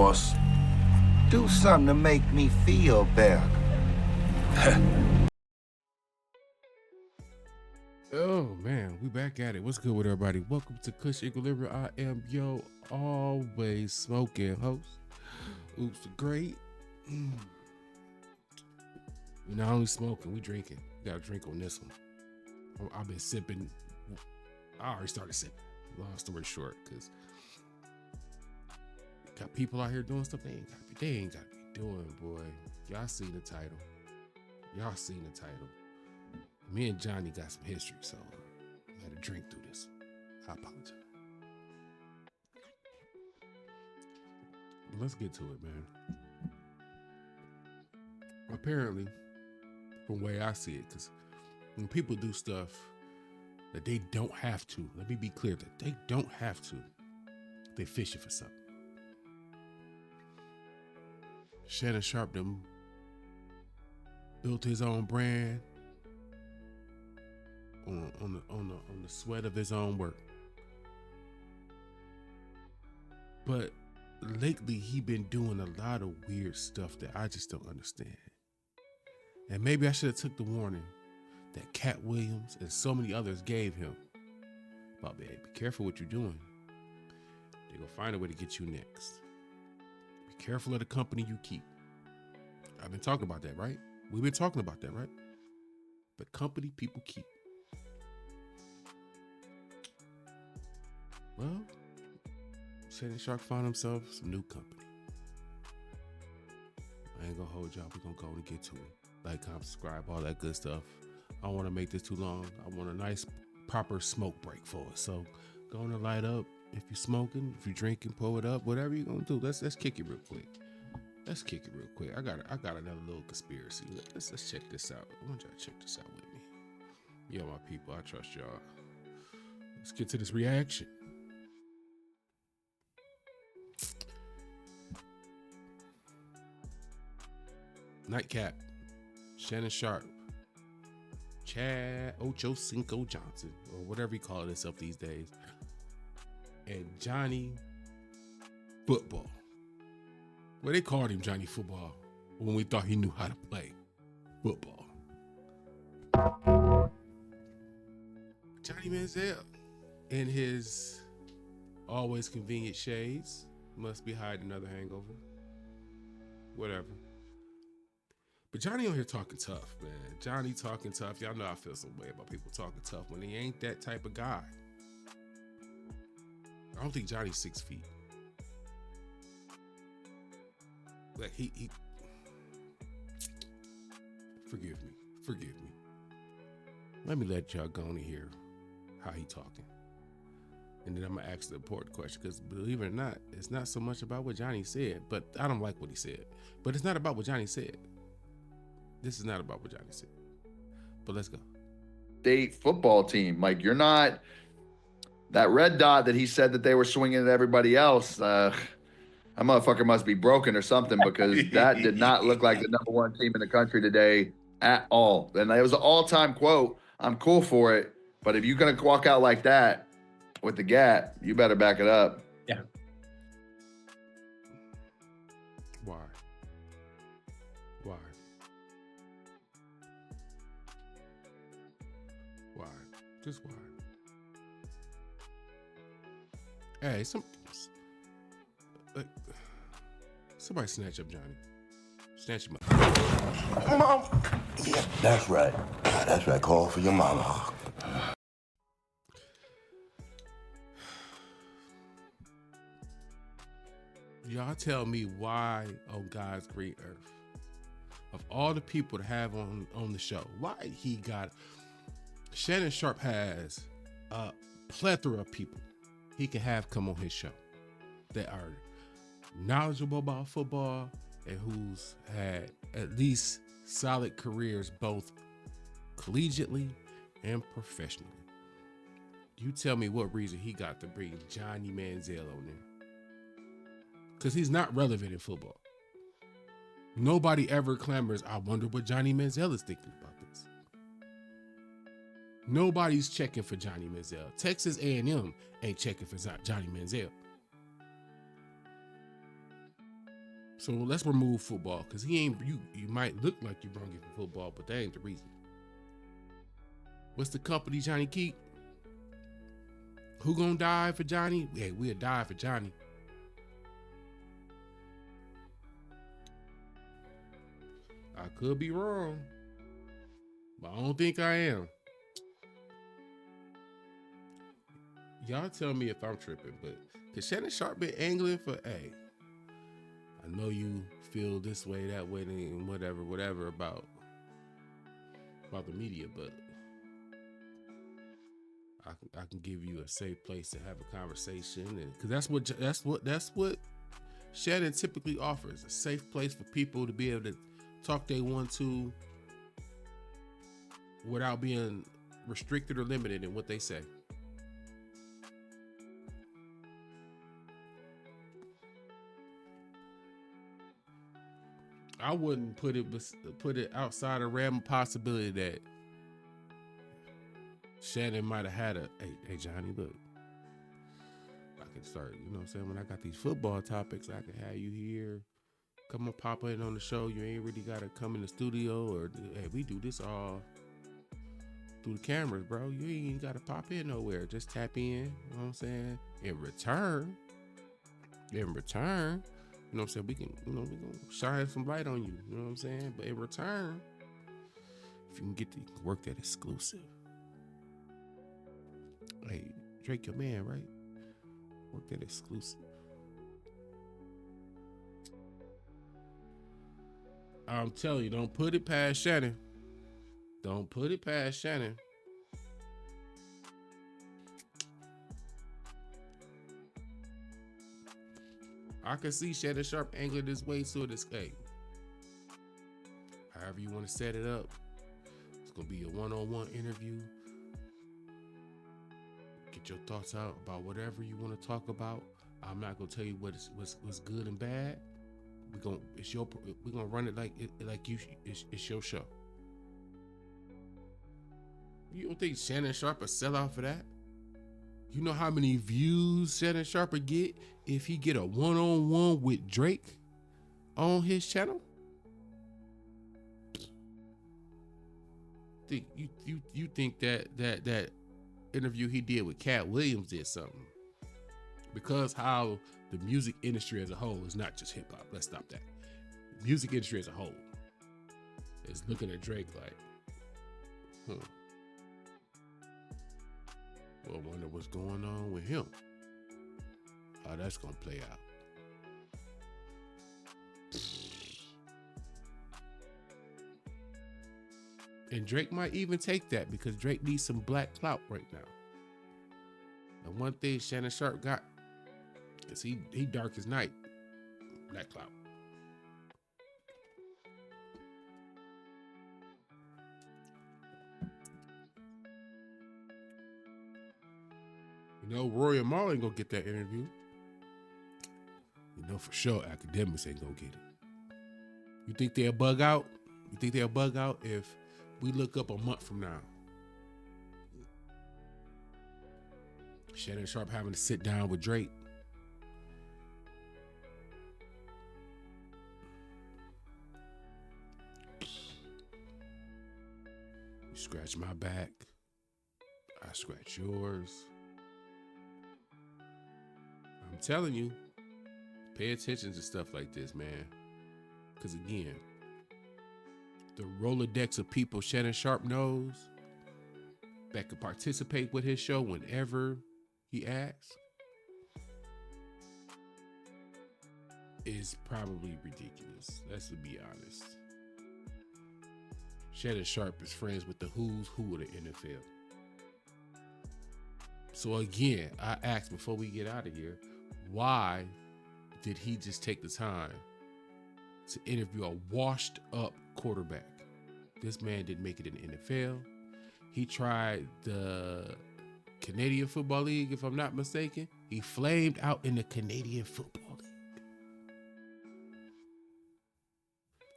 boss. Do something to make me feel better. Oh man, we back at it. What's good with everybody? Welcome to Kush Equilibrium. I am yo always smoking host. Oops, the great. We're not only smoking, we drinking. We got a drink on this one. I've been sipping. I already started sipping. Long story short, because got people out here doing stuff they ain't got to be doing, boy. Y'all seen the title. Me and Johnny got some history, so I had to drink through this. I apologize. Let's get to it, man. Apparently, from the way I see it, because when people do stuff that they don't have to, let me be clear that they don't have to, they fishing for something. Shannon Sharpe them built his own brand on the sweat of his own work. But lately he been doing a lot of weird stuff that I just don't understand. And maybe I should have took the warning that Cat Williams and so many others gave him. But babe, be careful what you're doing. They're gonna find a way to get you next. Be careful of the company you keep. I've been talking about that, right? We've been talking about that, right? The company people keep. Well, Shannon Sharpe found himself some new company. I ain't gonna hold y'all. We're gonna go and get to it. Like, comment, subscribe, all that good stuff. I don't want to make this too long. I want a nice, proper smoke break for it. So, go on and light up. If you're smoking, if you're drinking, pull it up. Whatever you're gonna do. Let's kick it real quick. I got another little conspiracy. Let's check this out. I want y'all to check this out with me. Yo, my people, I trust y'all. Let's get to this reaction. Nightcap, Shannon Sharpe, Chad Ochocinco Johnson, or whatever he calls himself these days, and Johnny Football. Well, they called him Johnny Football when we thought he knew how to play football. Johnny Manziel, in his always convenient shades, must be hiding another hangover. Whatever. But Johnny on here talking tough, man. Johnny talking tough. Y'all know I feel some way about people talking tough when he ain't that type of guy. I don't think Johnny's 6 feet. Like he forgive me. Let me let y'all go on and hear how he talking. And then I'm gonna ask the important question, because believe it or not, it's not so much about what Johnny said, but I don't like what he said. But it's not about what Johnny said. This is not about what Johnny said. But let's go. State football team. Like, you're not that red dot that he said that they were swinging at everybody else. That motherfucker must be broken or something, because that did not look like the number one team in the country today at all. And it was an all-time quote. I'm cool for it, but if you're going to walk out like that with the gap, you better back it up. Yeah. Why? Just why? Hey, somebody snatch up Johnny. Snatch him up. Mom. Yeah, that's right. That's right. Call for your mama. Y'all tell me why on God's great earth, of all the people to have on the show, why he got... Shannon Sharpe has a plethora of people he can have come on his show that are knowledgeable about football and who's had at least solid careers both collegiately and professionally. You tell me what reason he got to bring Johnny Manziel on there. Because he's not relevant in football. Nobody ever clamors, I wonder what Johnny Manziel is thinking about this. Nobody's checking for Johnny Manziel. Texas A&M ain't checking for Johnny Manziel. So let's remove football, because he ain't you. You might look like you're bringing from football, but that ain't the reason. What's the company Johnny keep? Who gonna die for Johnny? Hey, we'll die for Johnny. I could be wrong, but I don't think I am. Y'all tell me if I'm tripping, but cause Shannon Sharpe been angling for, hey, I know you feel this way, that way, and whatever about the media, but I can give you a safe place to have a conversation, and because that's what Shannon typically offers, a safe place for people to be able to talk they want to without being restricted or limited in what they say. I wouldn't put it outside of realm of possibility that Shannon might have had hey Johnny, look, I can start, you know what I'm saying, when I got these football topics, I can have you here, come and pop in on the show. You ain't really gotta come in the studio, or hey, we do this all through the cameras, bro. You ain't gotta pop in nowhere. Just tap in, you know what I'm saying? In return, you know what I'm saying, we can shine some light on you, you know what I'm saying? But in return, if you can work that exclusive. Hey, Drake your man, right? Work that exclusive. I'm telling you, don't put it past Shannon. Don't put it past Shannon. I can see Shannon Sharpe angling this way so this, hey, however you want to set it up, it's going to be a one-on-one interview. Get your thoughts out about whatever you want to talk about. I'm not going to tell you what's good and bad. We're gonna run it like it's your show. You don't think Shannon Sharpe will sell out for that? You know how many views Shannon Sharpe would get if he get a one-on-one with Drake on his channel? You think that interview he did with Cat Williams did something? Because how the music industry as a whole is not just hip hop. Let's stop that. The music industry as a whole is looking at Drake like, well, I wonder what's going on with him. How that's gonna play out. And Drake might even take that, because Drake needs some black clout right now. And one thing Shannon Sharpe got is he dark as night. Black clout. You know, Roy and Mal ain't gonna get that interview. You know for sure academics ain't gonna get it. You think they'll bug out? You think they'll bug out if we look up a month from now? Shannon Sharpe having to sit down with Drake. You scratch my back, I scratch yours. I'm telling you, pay attention to stuff like this, man. Because again, the Rolodex of people Shannon Sharpe knows that could participate with his show whenever he asks is probably ridiculous. Let's be honest. Shannon Sharpe is friends with the who's who of the NFL. So again, I asked before we get out of here, why did he just take the time to interview a washed up quarterback? This man didn't make it in the NFL. He tried the Canadian Football League, if I'm not mistaken. He flamed out in the Canadian Football League.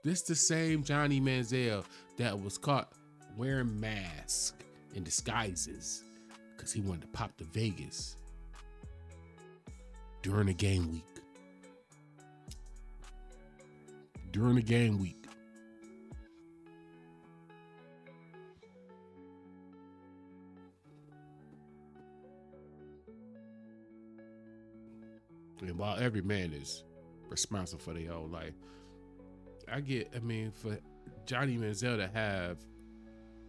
This the same Johnny Manziel that was caught wearing masks and disguises because he wanted to pop to Vegas during a game week. during the game week. And while every man is responsible for their own life, for Johnny Manziel to have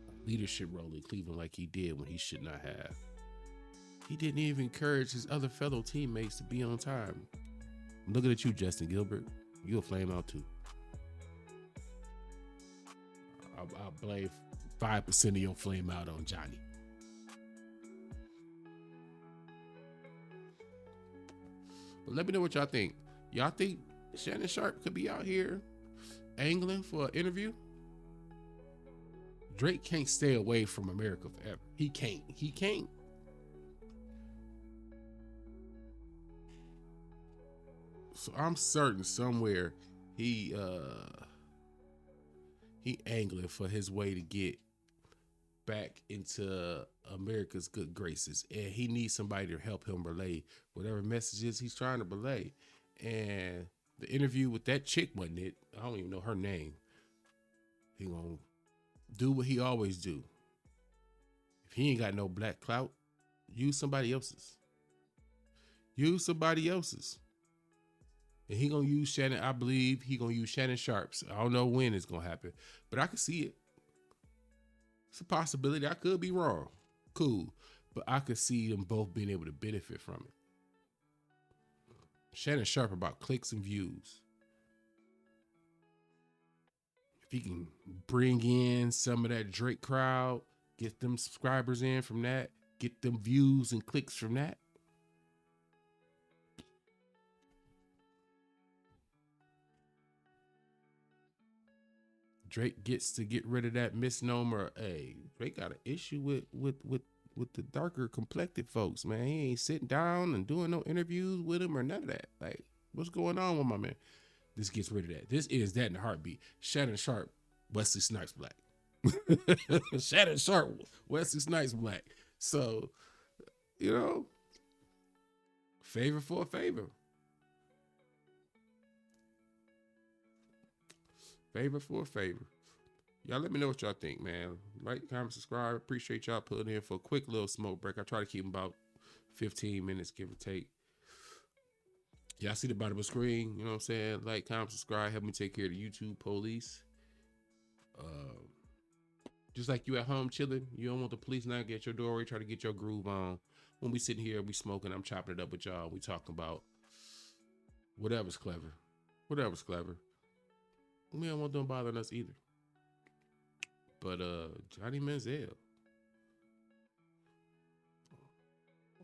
a leadership role in Cleveland like he did when he should not have. He didn't even encourage his other fellow teammates to be on time. I'm looking at you, Justin Gilbert. You'll flame out too. I'll blame 5% of your flame out on Johnny. But let me know what y'all think. Y'all think Shannon Sharpe could be out here angling for an interview? Drake can't stay away from America forever. He can't. So I'm certain somewhere he angling for his way to get back into America's good graces, and he needs somebody to help him relay whatever messages he's trying to relay. And the interview with that chick wasn't it. I don't even know her name. He gonna do what he always do. If he ain't got no black clout, use somebody else's. And he gonna use Shannon. I believe he gonna use Shannon Sharpe's. I don't know when it's gonna happen, but I can see it. It's a possibility. I could be wrong. Cool. But I could see them both being able to benefit from it. Shannon Sharpe about clicks and views. If he can bring in some of that Drake crowd, get them subscribers in from that, get them views and clicks from that. Drake gets to get rid of that misnomer. Hey, Drake got an issue with the darker complected folks, man. He ain't sitting down and doing no interviews with him or none of that. Like, what's going on with my man? This gets rid of that. This is that in a heartbeat. Shannon Sharpe, Wesley Snipes black. Shannon Sharpe, Wesley Snipes black. So, favor for a favor. Favor for a favor. Y'all let me know what y'all think, man. Like, comment, subscribe. Appreciate y'all putting in for a quick little smoke break. I try to keep them about 15 minutes, give or take. Y'all see the bottom of the screen, you know what I'm saying? Like, comment, subscribe. Help me take care of the YouTube police. Just like you at home chilling, you don't want the police knocking at your door. You try to get your groove on. When we sitting here, we smoking, I'm chopping it up with y'all. We talking about whatever's clever. Whatever's clever. We don't want them bothering us either. But Johnny Manziel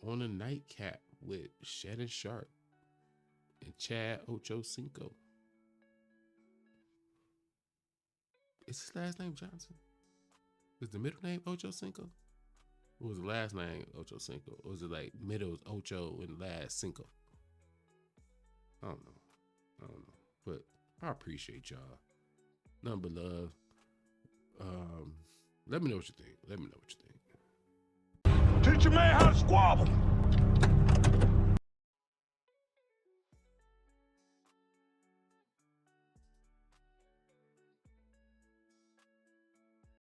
on a nightcap with Shannon Sharpe and Chad Ochocinco. Is his last name Johnson? Is the middle name Ochocinco? Or was the last name Ochocinco? Or was it like middle is Ocho and last Cinco? I don't know. But I appreciate y'all. Nothing but love. Let me know what you think. Teach a man how to squabble.